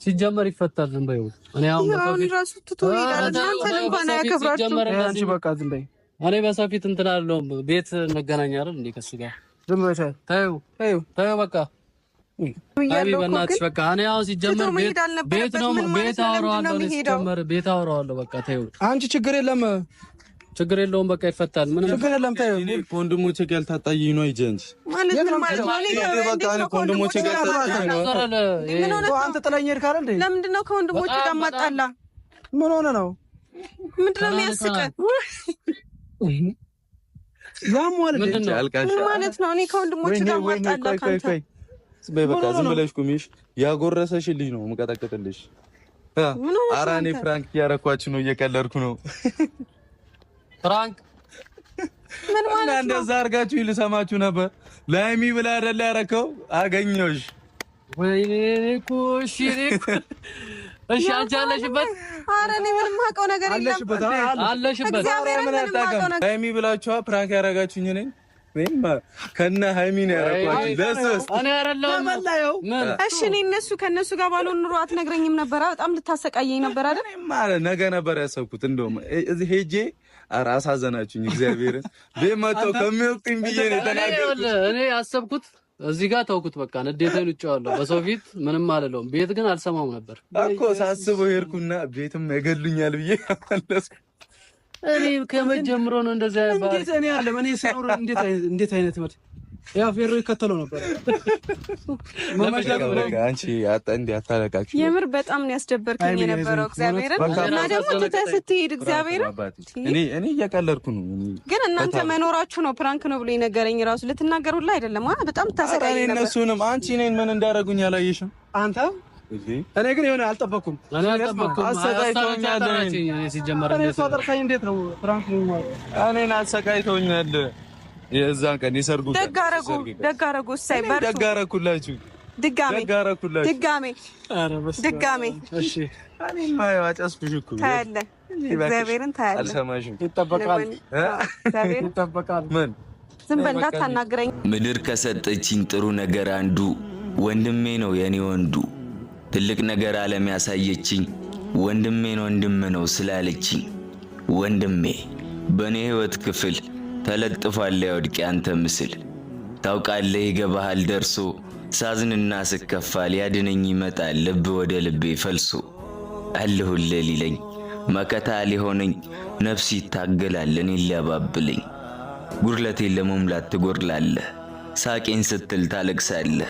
ሲጀመር ይፈታል ዝም በይው እኔ አሁን ራሱ ትቶ ይላል አንተ እንኳን ያከብራችሁ አንቺ በቃ ዝም በይ እኔ በሰፊት እንትን አለው ቤት እንገናኝ አይደል እንዴ ከሱ ጋር ዝም በይ ታዩ በቃ አይ በእናትሽ በቃ እኔ አሁን ሲጀመር ቤት ነው ቤት አወራዋለሁ ሲጀመር ቤት አወራዋለሁ በቃ ታዩ አንቺ ችግር የለውም በቃ ይፈታል ምንም ችግር የለም ታዩ ኮንዶሞቼ ጋር ያልታጣይ ነው አይጀንስ ማለት ነው በቃ እኔ ኮንዶሞቼ ጋር ያልታጣይ ነው አንተ ጥለኝ ሄድክ አይደል እንዴ ለምንድን ነው ከወንድሞቼ ጋር ማጣላ ምን ሆነ ነው ምንድነው የሚያስቀህ ያም ማለት ነው እኔ ከወንድሞቼ ጋር ማጣላ ካንተ በቃ ዝም ብለሽ ቁሚሽ ያጎረሰሽልኝ ነው መቀጣቀጥልሽ አራኔ ፍራንክ ያረኳችሁ ነው እየቀለድኩ ነው ፍራንክ ምን ማለት ነው እንደዛ አርጋችሁ ይልሰማችሁ ነበር ላይሚ ብላ አይደል ያረከው አገኘሁሽ ወይኔ ኩሽ እሺ አንቺ አለሽበት ኧረ እኔ ምንም ማውቀው ነገር የለም አለሽበት ላይሚ ብላችሁ ፕራንክ ያረጋችሁኝ ነኝ ወይም ከነ ሃይሚን ያረኳችሁ ለሰስ እኔ አይደለም ምን እሺ እኔ ከነሱ ጋር ባልሆን ኑሮ አትነግረኝም ነበር በጣም ልታሰቃየኝ ነበር አይደል ማለት ነገ ነበር ያሰብኩት እንደውም እዚህ ሄጄ አሳዘናችሁኝ እግዚአብሔርን በመጣው ከሚወቅኝ ብዬ ነው ተናገርኩት እኔ ያሰብኩት እዚህ ጋር ተውኩት በቃ ንዴቴን ውጫዋለሁ በሰው ፊት ምንም አልለውም ቤት ግን አልሰማውም ነበር እኮ ሳስበው ሄድኩና ቤትም ያገሉኛል ብዬ አመለስኩ እኔ ከመጀመሩ ነው እንደዛ ያባል እንዴት እኔ አለ እኔ ሰውር እንዴት አይነት ማለት ያ ፌሮ ይከተለው ነበር አንቺ እንዴ አታለቃችሁ የምር በጣም ነው ያስደበርከኝ የነበረው እግዚአብሔርን እና ደግሞ ስትሄድ እግዚአብሔርን እኔ እያቀለድኩ ነው ግን እናንተ መኖራችሁ ነው ፕራንክ ነው ብሎ ይነገረኝ ራሱ ልትናገሩላ አይደለም በጣም ታሰቃይ ነበር እነሱንም አንቺ ነኝ ምን እንዳረጉኝ አላየሽም አንተ እኔ ግን የሆነ አልጠበኩም አሰቃይቶኛል እኔ ሲጀመር እንዴት ነው ፍራንክ ነው እኔን አሰቃይቶኛል የዛን ቀን ይሰርጉ ደጋረጉ ሳይበር ደጋረኩላችሁ ድጋሜ እሺ እኔ ማየው አጨስኩሽ እኮ ታያለ እግዚአብሔርን ታያለ አልሰማሽም ይጠበቃል ምን ዝም በል እንዳታናግረኝ ምድር ከሰጠችኝ ጥሩ ነገር አንዱ ወንድሜ ነው የኔ ወንዱ ትልቅ ነገር ዓለም ያሳየችኝ ወንድም ነው ስላለችኝ ወንድሜ በኔ ህይወት ክፍል ተለጥፏል ያወድቅ ያንተ ምስል ታውቃለህ ይገባሃል ደርሶ ሳዝንና ስከፋ ሊያድነኝ ይመጣል ልብ ወደ ልቤ ፈልሶ አለሁልህ ሊለኝ መከታ ሊሆነኝ ነፍስ ይታገላል እኔን ሊያባብለኝ ጉድለቴን ለመሙላት ትጎድላለህ ሳቄን ስትል ታለቅሳለህ